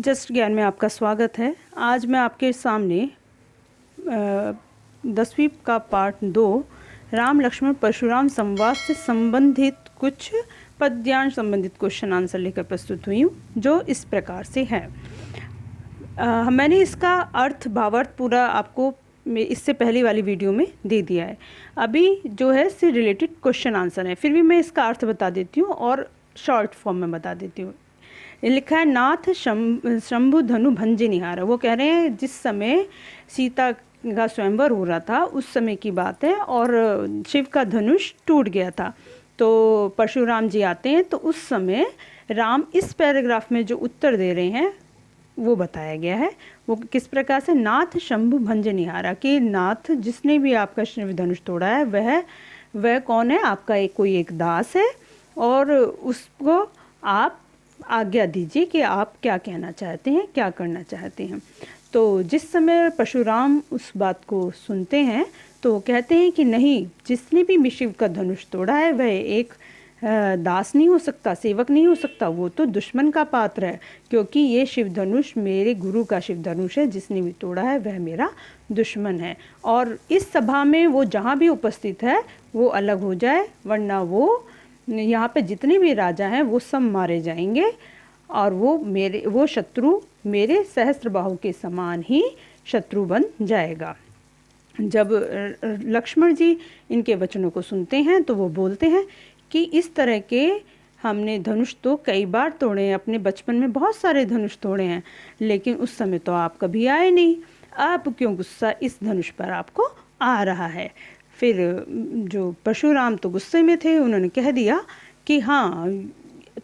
Just ज्ञान में आपका स्वागत है। आज मैं आपके सामने 10वीं का पार्ट 2 राम लक्ष्मण परशुराम संवाद से संबंधित कुछ पद्यांश संबंधित क्वेश्चन आंसर लेकर प्रस्तुत हुई हूँ, जो इस प्रकार से है। मैंने इसका अर्थ भावार्थ पूरा आपको इससे पहली वाली वीडियो में दे दिया है। अभी जो है इससे रिलेटेड क्वेश्चन आंसर है, फिर भी मैं इसका अर्थ बता देती हूँ और शॉर्ट फॉर्म में बता देती हूँ। लिखा है नाथ शंभु धनु भंजे निहारा। वो कह रहे हैं जिस समय सीता का स्वयंवर हो रहा था उस समय की बात है और शिव का धनुष टूट गया था। तो परशुराम जी आते हैं, तो उस समय राम इस पैराग्राफ में जो उत्तर दे रहे हैं वो बताया गया है। वो किस प्रकार से, नाथ शंभु भंज निहारा, कि नाथ जिसने भी आपका शिव धनुष तोड़ा है वह कौन है? आपका कोई एक दास है और उसको आप आज्ञा दीजिए कि आप क्या कहना चाहते हैं, क्या करना चाहते हैं। तो जिस समय परशुराम उस बात को सुनते हैं तो कहते हैं कि नहीं, जिसने भी शिव का धनुष तोड़ा है वह एक दास नहीं हो सकता, सेवक नहीं हो सकता, वो तो दुश्मन का पात्र है, क्योंकि ये शिव धनुष मेरे गुरु का शिव धनुष है। जिसने भी तोड़ा है वह मेरा दुश्मन है। और इस सभा में वो जहाँ भी उपस्थित है वो अलग हो जाए, वरना वो यहाँ पे जितने भी राजा हैं वो सब मारे जाएंगे और वो शत्रु मेरे सहस्त्रबाहु के समान ही शत्रु बन जाएगा। जब लक्ष्मण जी इनके वचनों को सुनते हैं तो वो बोलते हैं कि इस तरह के हमने धनुष तो कई बार तोड़े हैं, अपने बचपन में बहुत सारे धनुष तोड़े हैं, लेकिन उस समय तो आप कभी आए नहीं। अब क्यों गुस्सा इस धनुष पर आपको आ रहा है? फिर जो परशुराम तो गुस्से में थे, उन्होंने कह दिया कि हाँ,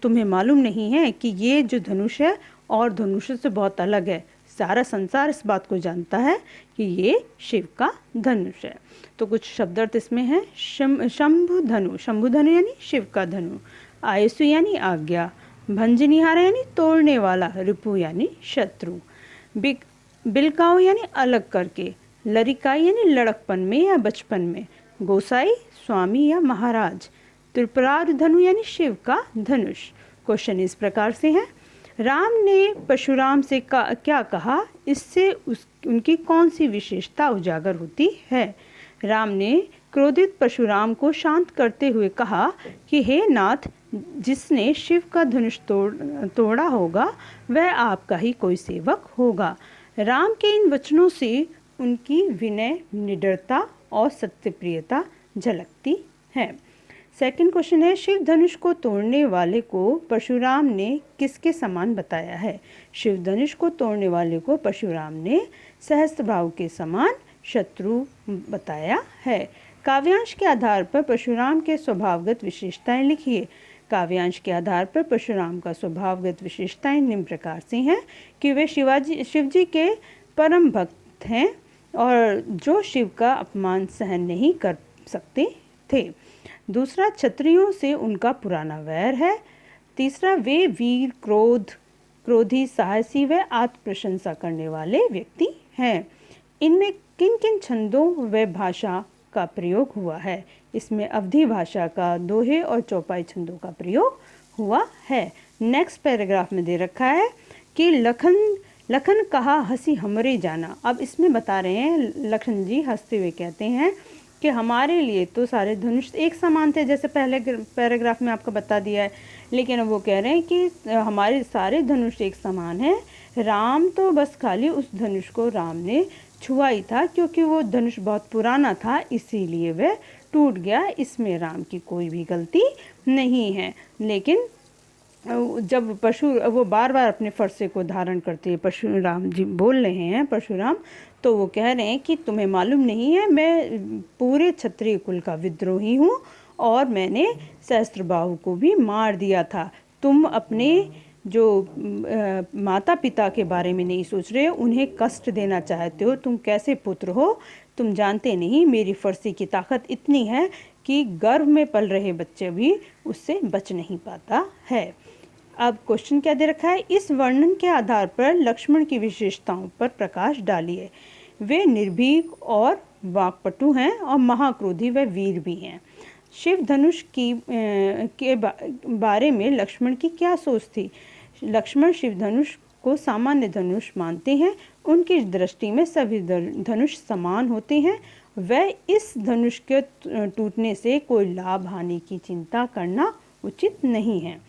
तुम्हें मालूम नहीं है कि ये जो धनुष है और धनुष से बहुत अलग है। सारा संसार इस बात को जानता है कि ये शिव का धनुष है। तो कुछ शब्दार्थ इसमें है। शंभु धनु यानी शिव का धनु, आयसु यानी आज्ञा, भंजनिहारा यानी तोड़ने वाला, रिपु यानी शत्रु, बिलकाऊ यानी अलग करके, लरिकाई यानी लड़कपन में या बचपन में, गोसाई स्वामी या महाराज, त्रिपुरार धनु यानी शिव का धनुष। क्वेश्चन इस प्रकार से है, राम ने परशुराम से क्या कहा, इससे उनकी कौन सी विशेषता उजागर होती है? राम ने क्रोधित परशुराम को शांत करते हुए कहा कि हे नाथ, जिसने शिव का धनुष तोड़ा होगा वह आपका ही कोई सेवक होगा। राम के इन वचनों से उनकी विनय, निडरता और सत्यप्रियता झलकती है। सेकंड क्वेश्चन है, शिव धनुष को तोड़ने वाले को परशुराम ने किसके समान बताया है? शिव धनुष को तोड़ने वाले को परशुराम ने सहस्त्रबाहु के समान शत्रु बताया है। काव्यांश के आधार पर परशुराम के स्वभावगत विशेषताएं लिखिए। काव्यांश के आधार पर परशुराम का स्वभावगत विशेषताएं निम्न प्रकार से हैं कि वे शिवजी के परम भक्त हैं और जो शिव का अपमान सहन नहीं कर सकते थे। दूसरा, क्षत्रियों से उनका पुराना वैर है। तीसरा, वे वीर, क्रोधी, साहसी व आत्म प्रशंसा करने वाले व्यक्ति हैं। इनमें किन किन छंदों व भाषा का प्रयोग हुआ है? इसमें अवधी भाषा का, दोहे और चौपाई छंदों का प्रयोग हुआ है। नेक्स्ट पैराग्राफ में दे रखा है कि लखन कहा हंसी हमरे जाना। अब इसमें बता रहे हैं, लखन जी हंसते हुए कहते हैं कि हमारे लिए तो सारे धनुष एक समान थे, जैसे पहले पैराग्राफ में आपको बता दिया है, लेकिन अब वो कह रहे हैं कि हमारे सारे धनुष एक समान हैं। राम तो बस खाली उस धनुष को राम ने छुआ ही था, क्योंकि वो धनुष बहुत पुराना था, इसीलिए वह टूट गया। इसमें राम की कोई भी गलती नहीं है। लेकिन जब वो बार बार अपने फरसे को धारण करते हैं, परशुराम जी बोल रहे हैं परशुराम, तो वो कह रहे हैं कि तुम्हें मालूम नहीं है, मैं पूरे क्षत्रिय कुल का विद्रोही हूँ और मैंने सहस्त्रबाहु को भी मार दिया था। तुम अपने जो माता पिता के बारे में नहीं सोच रहे हो, उन्हें कष्ट देना चाहते हो। तुम कैसे पुत्र हो, तुम जानते नहीं। मेरी फरसी की ताकत इतनी है कि गर्भ में पल रहे बच्चे भी उससे बच नहीं पाता है। अब क्वेश्चन क्या दे रखा है, इस वर्णन के आधार पर लक्ष्मण की विशेषताओं पर प्रकाश डालिए। वे निर्भीक और वाक्पटु हैं और महाक्रोधी व वीर भी हैं। शिव धनुष के बारे में लक्ष्मण की क्या सोच थी? लक्ष्मण शिव धनुष को सामान्य धनुष मानते हैं। उनकी दृष्टि में सभी धनुष समान होते हैं। वह इस धनुष के टूटने से कोई लाभ हानि की चिंता करना उचित नहीं है।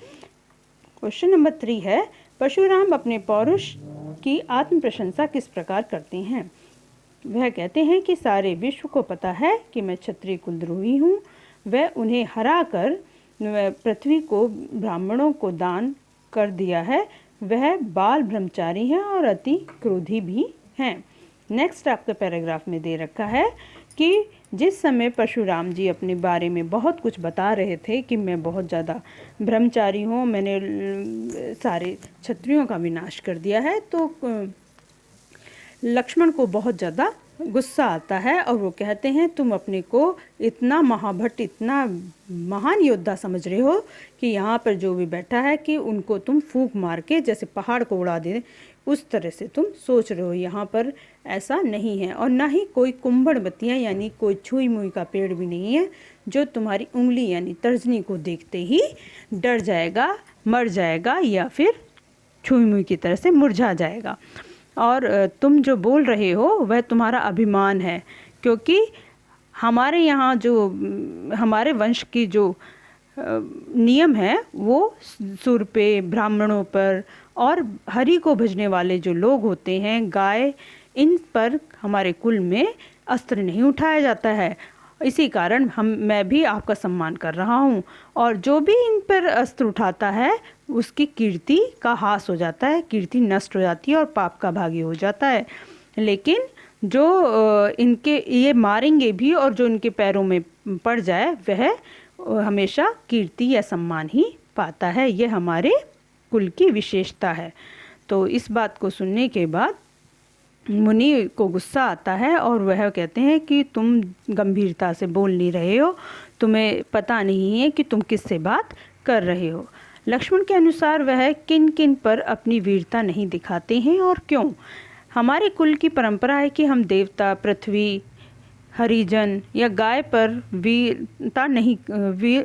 क्वेश्चन नंबर 3 है, परशुराम अपने पौरुष की आत्म प्रशंसा किस प्रकार करते हैं? वह कहते हैं कि सारे विश्व को पता है कि मैं क्षत्रिय कुलद्रोही हूँ। वह उन्हें हरा कर पृथ्वी को ब्राह्मणों को दान कर दिया है। वह बाल ब्रह्मचारी हैं और अति क्रोधी भी हैं। नेक्स्ट आपके पैराग्राफ में दे रखा है कि जिस समय परशुराम जी अपने बारे में बहुत कुछ बता रहे थे कि मैं बहुत ज़्यादा ब्रह्मचारी हूँ, मैंने सारे क्षत्रियों का विनाश कर दिया है, तो लक्ष्मण को बहुत ज़्यादा गुस्सा आता है और वो कहते हैं तुम अपने को इतना महाभट्ट, इतना महान योद्धा समझ रहे हो कि यहाँ पर जो भी बैठा है कि उनको तुम फूंक मार के जैसे पहाड़ को उड़ा दे, उस तरह से तुम सोच रहे हो। यहाँ पर ऐसा नहीं है और ना ही कोई कुंभड़बतियाँ यानी कोई छुई मुई का पेड़ भी नहीं है जो तुम्हारी उंगली यानी तर्जनी को देखते ही डर जाएगा, मर जाएगा या फिर छुई मुई की तरह से मुरझा जाएगा। और तुम जो बोल रहे हो वह तुम्हारा अभिमान है, क्योंकि हमारे यहाँ जो हमारे वंश की जो नियम है वो सुर पे, ब्राह्मणों पर और हरि को भजने वाले जो लोग होते हैं, गाय, इन पर हमारे कुल में अस्त्र नहीं उठाया जाता है। इसी कारण मैं भी आपका सम्मान कर रहा हूँ और जो भी इन पर अस्त्र उठाता है उसकी कीर्ति का ह्रास हो जाता है, कीर्ति नष्ट हो जाती है और पाप का भागी हो जाता है। लेकिन जो इनके ये मारेंगे भी और जो इनके पैरों में पड़ जाए वह हमेशा कीर्ति या सम्मान ही पाता है। यह हमारे कुल की विशेषता है। तो इस बात को सुनने के बाद मुनि को गुस्सा आता है और वह कहते हैं कि तुम गंभीरता से बोल नहीं रहे हो, तुम्हें पता नहीं है कि तुम किससे बात कर रहे हो। लक्ष्मण के अनुसार वह किन किन पर अपनी वीरता नहीं दिखाते हैं और क्यों? हमारे कुल की परंपरा है कि हम देवता, पृथ्वी, हरिजन या गाय पर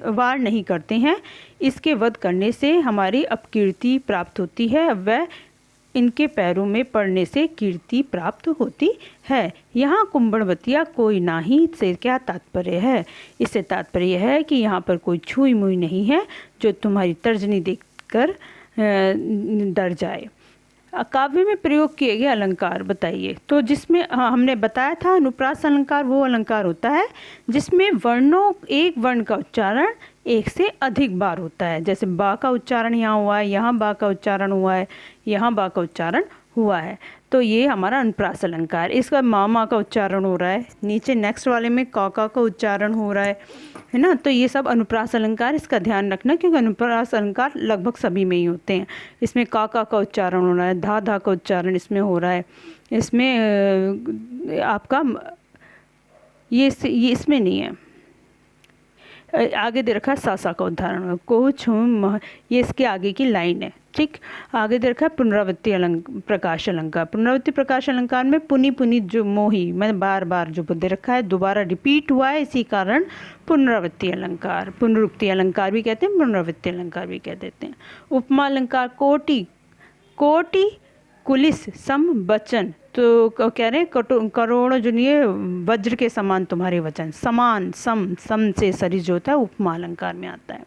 वार नहीं करते हैं। इसके वध करने से हमारी अपकीर्ति प्राप्त होती है, वह इनके पैरों में पड़ने से कीर्ति प्राप्त होती है। यहाँ कुंभड़बतिया कोई नाही से क्या तात्पर्य है? इससे तात्पर्य है कि यहाँ पर कोई छुई मुई नहीं है जो तुम्हारी तर्जनी देखकर डर जाए। काव्य में प्रयोग किए गए अलंकार बताइए। तो जिसमें हमने बताया था अनुप्रास अलंकार वो अलंकार होता है जिसमें वर्णों, एक वर्ण का उच्चारण एक से अधिक बार होता है। जैसे बा का उच्चारण यहाँ हुआ है, यहाँ बा का उच्चारण हुआ है, यहाँ बा का उच्चारण हुआ है, तो ये हमारा अनुप्रास अलंकार। इसका मामा का उच्चारण हो रहा है, नीचे नेक्स्ट वाले में का उच्चारण हो रहा है ना। तो ये सब अनुप्रास अलंकार, इसका ध्यान रखना क्योंकि अनुप्रास अलंकार लगभग सभी में ही होते हैं। इसमें का उच्चारण हो रहा है, धा का उच्चारण इसमें हो रहा है, इसमें आपका ये इसमें नहीं है। आगे दे रखा है सा का उदाहरण, को छुम, ये इसके आगे की लाइन है। ठीक, आगे दे रखा है पुनरावृत्ति प्रकाश अलंकार। पुनरावृत्ति प्रकाश अलंकार में पुनि पुनि जो मोही, मैंने बार बार जो दे रखा है दोबारा रिपीट हुआ है, इसी कारण पुनरावृत्ति अलंकार, पुनरुक्ति अलंकार भी कहते हैं, पुनरावृत्ति अलंकार भी कह देते हैं। उपमा अलंकार कोटि, कोटि कुलिस सम वचन, तो कह रहे हैं करोड़ों जो नहीं है वज्र के समान तुम्हारे वचन, समान, सम से सरिस जो होता है उपमा अलंकार में आता है।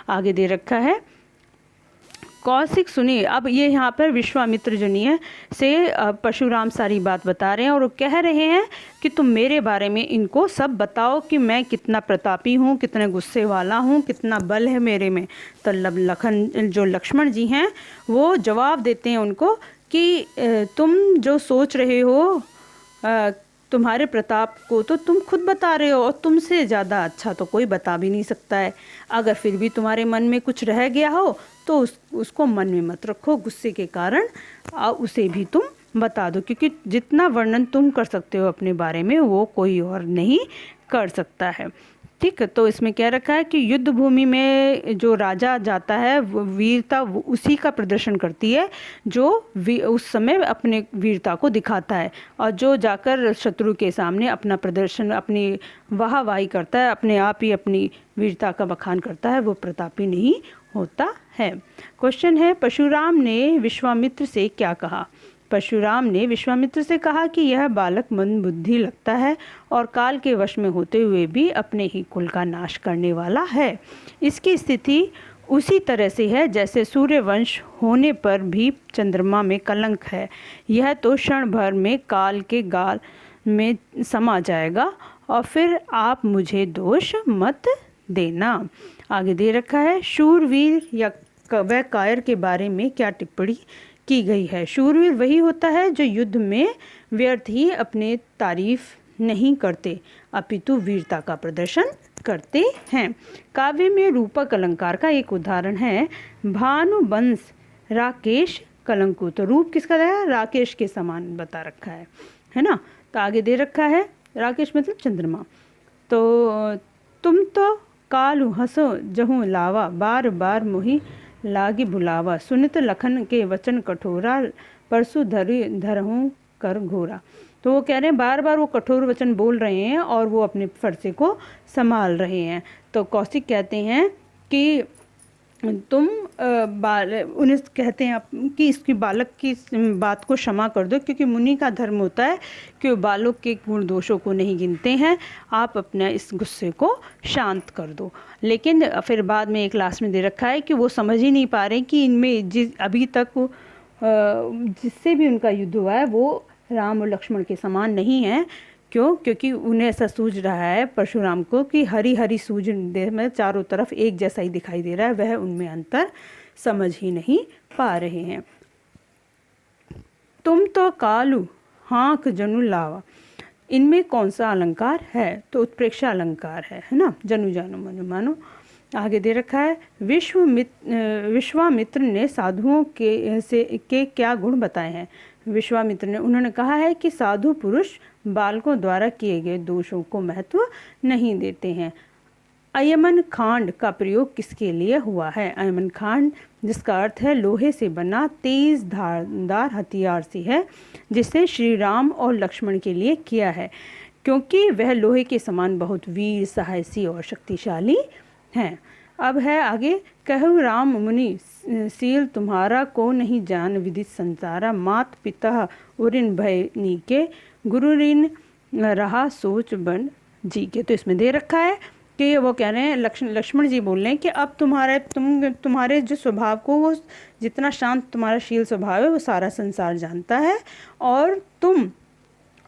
आगे दे रखा है कौशिक सुनिए। अब ये यहाँ पर विश्वामित्र जो नहीं है से परशुराम सारी बात बता रहे हैं और वो कह रहे हैं कि तुम मेरे बारे में इनको सब बताओ कि मैं कितना प्रतापी हूँ, कितने गुस्से वाला हूँ, कितना बल है मेरे में। तो लक्ष्मण जी हैं वो जवाब देते हैं उनको कि तुम जो सोच रहे हो तुम्हारे प्रताप को तो तुम खुद बता रहे हो और तुमसे ज़्यादा अच्छा तो कोई बता भी नहीं सकता है। अगर फिर भी तुम्हारे मन में कुछ रह गया हो तो उसको मन में मत रखो, गुस्से के कारण उसे भी तुम बता दो, क्योंकि जितना वर्णन तुम कर सकते हो अपने बारे में वो कोई और नहीं कर सकता है। ठीक, तो इसमें क्या रखा है कि युद्ध भूमि में जो राजा जाता है वीरता उसी का प्रदर्शन करती है जो उस समय अपने वीरता को दिखाता है, और जो जाकर शत्रु के सामने अपना प्रदर्शन, अपनी वाहवाही करता है, अपने आप ही अपनी वीरता का बखान करता है, वो प्रतापी नहीं होता है। क्वेश्चन है, परशुराम ने विश्वामित्र से क्या कहा? परशुराम ने विश्वामित्र से कहा कि यह बालक मंदबुद्धि लगता है और काल के वश में होते हुए भी अपने ही कुल का नाश करने वाला है। इसकी स्थिति उसी तरह से है जैसे सूर्यवंश होने पर भी चंद्रमा में कलंक है। यह तो क्षण भर में काल के गाल में समा जाएगा और फिर आप मुझे दोष मत देना। आगे दे रखा है, शूरवीर या व कायर के बारे में क्या टिप्पणी की गई है? शूरवीर वही होता है जो युद्ध में व्यर्थ ही अपने तारीफ नहीं करते अपितु वीरता का प्रदर्शन करते हैं। काव्य में रूपक अलंकार का एक उदाहरण है भानुवंश राकेश कलंकु। तो रूप किसका है? राकेश के समान बता रखा है ना। तो आगे दे रखा है, राकेश मतलब चंद्रमा। तो तुम तो कालु हंसो जहूँ लावा, बार बार मोही लागी भुलावा, सुनित लखन के वचन कठोरा, परसु धरहूँ कर घोरा। तो वो कह रहे हैं बार बार वो कठोर वचन बोल रहे हैं और वो अपने फरसे को संभाल रहे हैं। तो कौशिक कहते हैं कि तुम उन्हें कहते हैं कि इसकी बालक की बात को क्षमा कर दो, क्योंकि मुनि का धर्म होता है कि वो बालक के गुण दोषों को नहीं गिनते हैं। आप अपना इस गुस्से को शांत कर दो। लेकिन फिर बाद में एक लास्ट में दे रखा है कि वो समझ ही नहीं पा रहे कि इनमें अभी तक जिससे भी उनका युद्ध हुआ है वो राम और लक्ष्मण के समान नहीं है। क्यों? क्योंकि उन्हें ऐसा सूझ रहा है परशुराम को कि हरी हरी सूझ में चारों तरफ एक जैसा ही दिखाई दे रहा है, वह उनमें अंतर समझ ही नहीं पा रहे हैं। तुम तो कालू हाँक जनु लावा, इनमें कौन सा अलंकार है? तो उत्प्रेक्षा अलंकार है ना। जनु जानो मनु मानो। आगे दे रखा है, विश्वामित्र ने साधुओं के क्या गुण बताए हैं? विश्वामित्र ने उन्होंने कहा है कि साधु पुरुष बालकों द्वारा किए गए दोषों को महत्व नहीं देते हैं। अयमन खांड का प्रयोग किसके लिए हुआ है? अयमन खांड जिसका अर्थ है लोहे से बना तेज धारदार हथियार से है, जिसे श्री राम और लक्ष्मण के लिए किया है, क्योंकि वह लोहे के समान बहुत वीर साहसी और शक्तिशाली हैं। अब है आगे, कहु राम मुनि सील तुम्हारा को नहीं जान विदित संसारा, मात पिता उरिन भय नीके, गुरु ऋण रहा सोच बन जी के। तो इसमें दे रखा है कि वो कह रहे हैं, लक्ष्मण जी बोल रहे हैं कि अब तुम्हारे जो स्वभाव को, वो जितना शांत तुम्हारा शील स्वभाव है वो सारा संसार जानता है, और तुम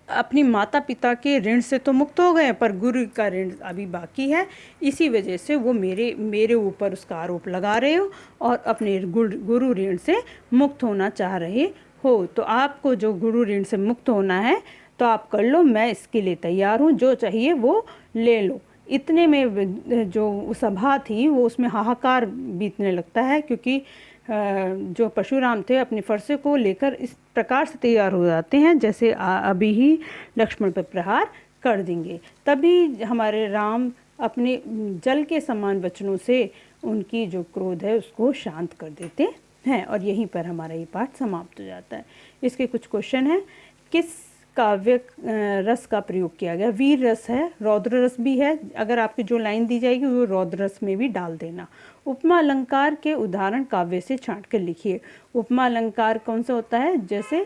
अपनी माता पिता के ऋण से तो मुक्त हो गए पर गुरु का ऋण अभी बाकी है। इसी वजह से वो मेरे ऊपर उसका आरोप लगा रहे हो और अपने गुरु ऋण से मुक्त होना चाह रहे हो। तो आपको जो गुरु ऋण से मुक्त होना है तो आप कर लो, मैं इसके लिए तैयार हूँ, जो चाहिए वो ले लो। इतने में जो सभा थी वो उसमें हाहाकार बीतने लगता है, क्योंकि जो परशुराम थे अपने फरसे को लेकर इस प्रकार से तैयार हो जाते हैं जैसे अभी ही लक्ष्मण पर प्रहार कर देंगे। तभी हमारे राम अपने जल के समान वचनों से उनकी जो क्रोध है उसको शांत कर देते हैं। और यहीं पर हमारा ये पाठ समाप्त हो जाता है। इसके कुछ क्वेश्चन हैं। किस काव्य रस का प्रयोग किया गया? वीर रस है, रौद्र रस भी है। अगर आपकी जो लाइन दी जाएगी वो रौद्र रस में भी डाल देना। उपमा अलंकार के उदाहरण काव्य से छांट कर लिखिए। उपमा अलंकार कौन सा होता है? जैसे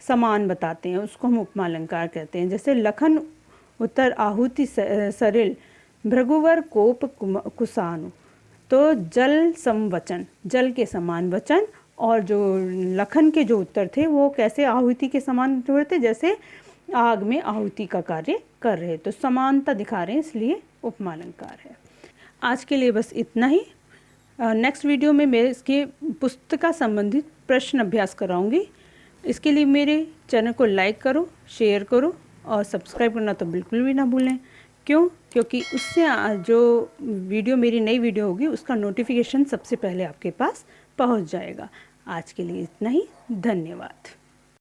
समान बताते हैं उसको हम उपमा अलंकार कहते हैं। जैसे लखन उत्तर आहुति सरिल, भृगुवर कोप कुसानु। तो जल समवचन, जल के समान वचन, और जो लखन के जो उत्तर थे वो कैसे आहुति के समान जुड़े थे, जैसे आग में आहुति का कार्य कर रहे। तो समानता दिखा रहे हैं, इसलिए उपमा अलंकार है। आज के लिए बस इतना ही। नेक्स्ट वीडियो में मैं इसके पुस्तक संबंधित प्रश्न अभ्यास कराऊंगी। इसके लिए मेरे चैनल को लाइक करो, शेयर करो और सब्सक्राइब करना तो बिल्कुल भी ना भूलें। क्यों? क्योंकि उससे जो वीडियो मेरी नई वीडियो होगी उसका नोटिफिकेशन सबसे पहले आपके पास पहुंच जाएगा। आज के लिए इतना ही। धन्यवाद।